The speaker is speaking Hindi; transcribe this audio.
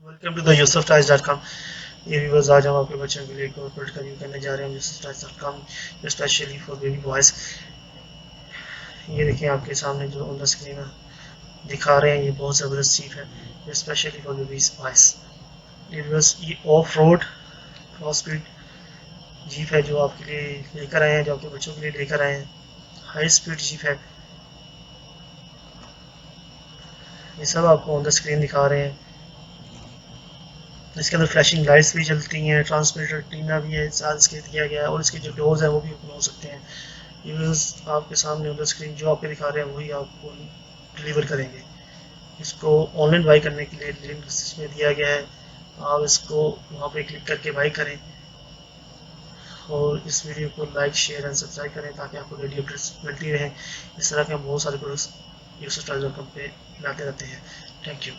Welcome to the यूसुफ.com। ये व्यूअर्स, आज हम आपके बच्चों के लिए एक और प्रोडक्ट का रिव्यू करने जा रहे हैं यूसुफ.com, स्पेशली फॉर बेबी बॉयज़। ये देखिए आपके सामने जो ऑन द स्क्रीन दिखा रहे हैं, ये बहुत ज़बरदस्त जीप है, ये स्पेशली फॉर बेबी बॉयज़। ये व्यूअर्स, ये of road cross speed jeep है जो आपके लिए लेकर आए हैं, जो आपके बच्चों के लिए लेकर आए हैं। हाई स्पीड जीप है, ये सब आपको ऑन द स्क्रीन दिखा रहे हैं। इसके अंदर फ्लैशिंग लाइट्स भी चलती हैं, ट्रांसमिटर टीना भी है साथ इसके दिया गया है, और इसके जो डोर्स हैं वो भी ओपन हो सकते हैं। यूज़ आपके सामने ऑन द स्क्रीन जो आपके दिखा रहे हैं वही आपको डिलीवर करेंगे। इसको ऑनलाइन बाई करने के लिए लिंक इसमें दिया गया है, आप इसको वहाँ पे क्लिक करके बाई करें, और इस वीडियो को लाइक शेयर एंड सब्सक्राइब करें ताकि आपको डेली अपडेट्स मिलती रहें। इस तरह के हम बहुत सारे प्रोडक्ट्स यूसुफ.com पे लाते रहते हैं। Thank you.